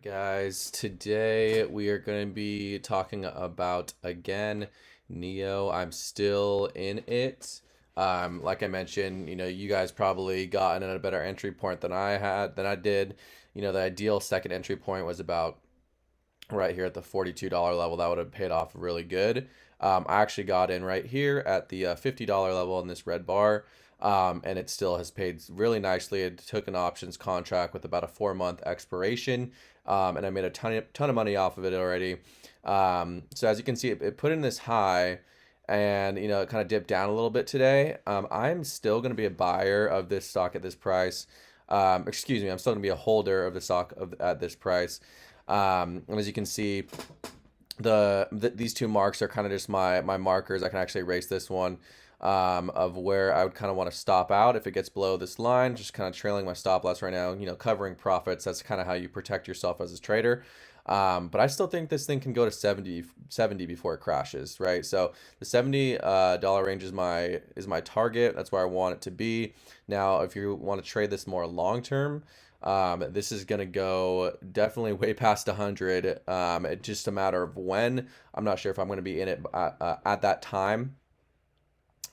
Guys, today we are going to be talking about again Neo. I'm still in it. Like I mentioned, you guys probably gotten at a better entry point than I did. The ideal second entry point was about right here at the $42 level. That would have paid off really good. I actually got in right here at the $50 level in this red bar. And it still has paid really nicely. It took an options contract with about a 4-month expiration, and I made a ton of money off of it already. So as you can see, it put in this high, and it kind of dipped down a little bit today. I'm still going to be a buyer of this stock at this price. Excuse me, I'm still going to be a holder of the stock at this price. And as you can see, these two marks are kind of just my markers. I can actually erase this one, of where I would kind of want to stop out if it gets below this line, just kind of trailing my stop loss right now, covering profits. That's kind of how you protect yourself as a trader. But I still think this thing can go to 70 before it crashes, right? So the $70 range is my target. That's where I want it to be. Now, if you want to trade this more long term, this is going to go definitely way past 100. It's just a matter of when. I'm not sure if I'm going to be in it at that time.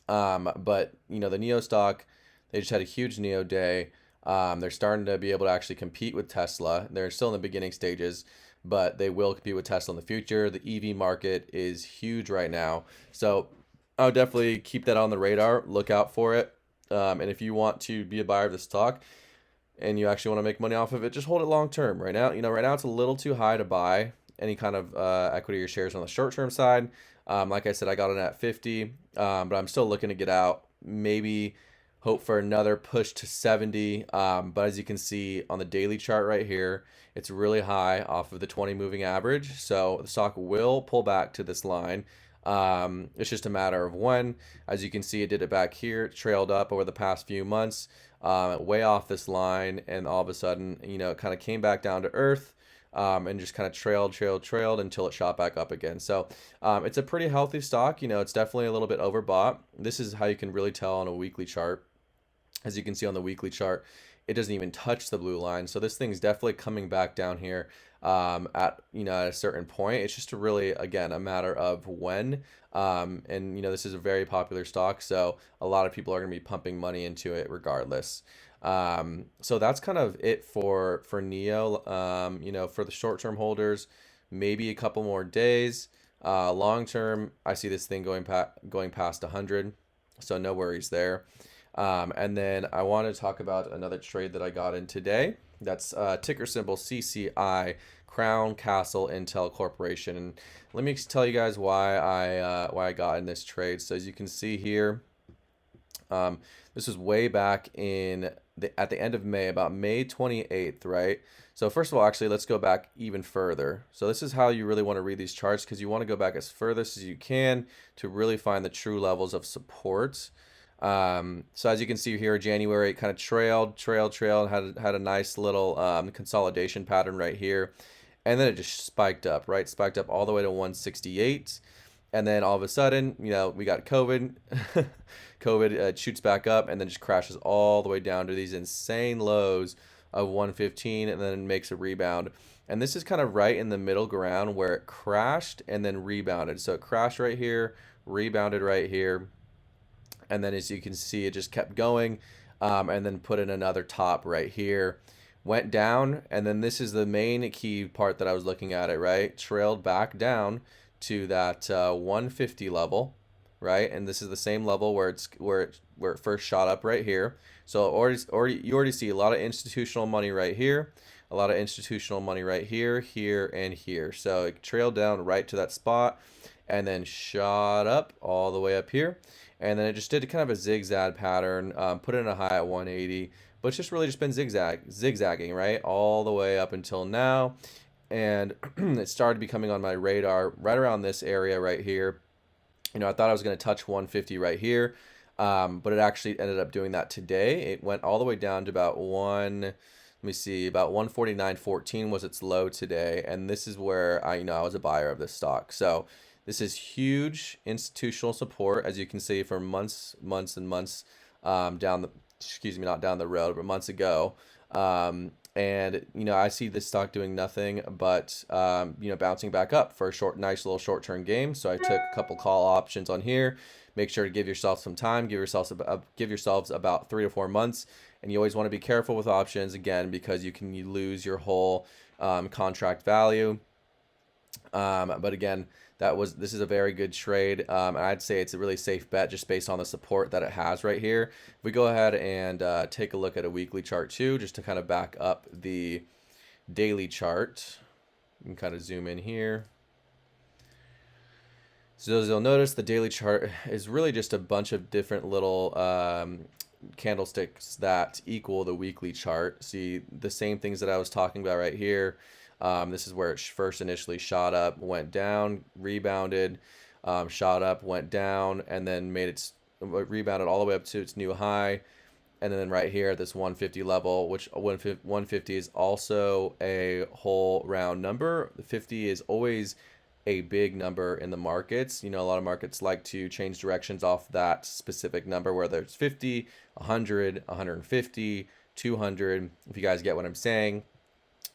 But the Neo stock, they just had a huge Neo day. They're starting to be able to actually compete with Tesla. They're still in the beginning stages, but they will compete with Tesla in the future. The EV market is huge right now. So I would definitely keep that on the radar. Look out for it. And if you want to be a buyer of the stock and you actually want to make money off of it, just hold it long term. Right now, right now it's a little too high to buy any kind of equity or shares on the short term side. Like I said, I got it at 50, but I'm still looking to get out. Maybe hope for another push to 70. But as you can see on the daily chart right here, it's really high off of the 20 moving average. So the stock will pull back to this line. It's just a matter of when. As you can see, it did it back here. It trailed up over the past few months, way off this line, and all of a sudden, it kind of came back down to earth. And just kind of trailed until it shot back up again. So it's a pretty healthy stock. It's definitely a little bit overbought. This is how you can really tell on a weekly chart. As you can see on the weekly chart, it doesn't even touch the blue line. So this thing's definitely coming back down here at a certain point. It's just really, again, a matter of when. And this is a very popular stock, so a lot of people are going to be pumping money into it regardless. So that's kind of it for Neo. For the short-term holders, maybe a couple more days. Long term, I see this thing going past 100, so no worries there. And then I want to talk about another trade that I got in today. That's ticker symbol CCI, Crown Castle INTL Corporation. And let me tell you guys why I got in this trade. So as you can see here, this was way back at the end of May, about May 28th, right? So first of all, actually, let's go back even further. So this is how you really want to read these charts, because you want to go back as furthest as you can to really find the true levels of support. So as you can see here, January, it kind of trailed, had a nice little consolidation pattern right here. And then it just spiked up, right? Spiked up all the way to 168. And then all of a sudden, we got COVID. COVID shoots back up and then just crashes all the way down to these insane lows of 115, and then makes a rebound. And this is kind of right in the middle ground where it crashed and then rebounded. So it crashed right here, rebounded right here. And then as you can see, it just kept going, and then put in another top right here. Went down, and then this is the main key part that I was looking at it, right? Trailed back down to that 150 level, right? And this is the same level where it first shot up right here. So you already see a lot of institutional money right here, a lot of institutional money right here, here, and here. So it trailed down right to that spot, and then shot up all the way up here. And then it just did kind of a zigzag pattern, put in a high at 180, but it's just really just been zigzagging, right? All the way up until now. And it started becoming on my radar right around this area right here. I thought I was going to touch 150 right here, but it actually ended up doing that today. It went all the way down to about let me see, about 149.14 was its low today. And this is where I was a buyer of this stock. So this is huge institutional support, as you can see, for months and months, not down the road, but months ago. And I see this stock doing nothing but bouncing back up for a nice little short-term game. So I took a couple call options on here. Make sure to give yourself some time. Give yourselves about 3 to 4 months. And you always want to be careful with options, again, because you lose your whole contract value. But again, this is a very good trade. And I'd say it's a really safe bet just based on the support that it has right here. If we go ahead and take a look at a weekly chart too, just to kind of back up the daily chart, you can kind of zoom in here. So as you'll notice, the daily chart is really just a bunch of different little candlesticks that equal the weekly chart. See the same things that I was talking about right here. This is where it first initially shot up, went down, rebounded, shot up, went down, and then rebounded all the way up to its new high. And then right here at this 150 level, which 150 is also a whole round number. 50 is always a big number in the markets. A lot of markets like to change directions off that specific number, whether it's 50, 100, 150, 200, if you guys get what I'm saying.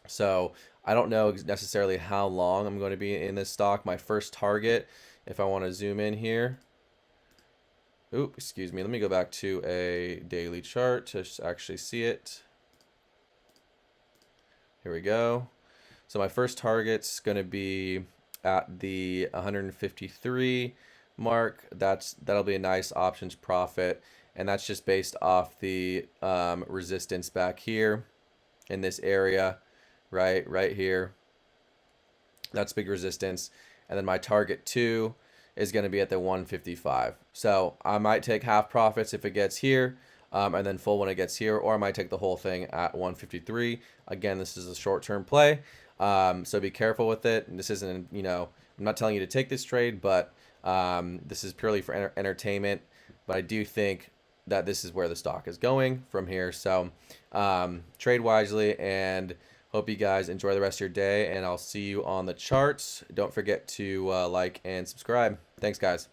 So I don't know necessarily how long I'm going to be in this stock. My first target, if I want to zoom in here, excuse me, let me go back to a daily chart to actually see it. Here we go. So my first target's going to be at the 153 mark. That'll be a nice options profit, and that's just based off the resistance back here in this area, right here. That's big resistance. And then my target 2 is going to be at the 155. So I might take half profits if it gets here, and then full when it gets here, or I might take the whole thing at 153. Again, this is a short-term play. So be careful with it. And this isn't, I'm not telling you to take this trade, but this is purely for entertainment. But I do think that this is where the stock is going from here. So trade wisely, and hope you guys enjoy the rest of your day. And I'll see you on the charts. Don't forget to like and subscribe. Thanks, guys.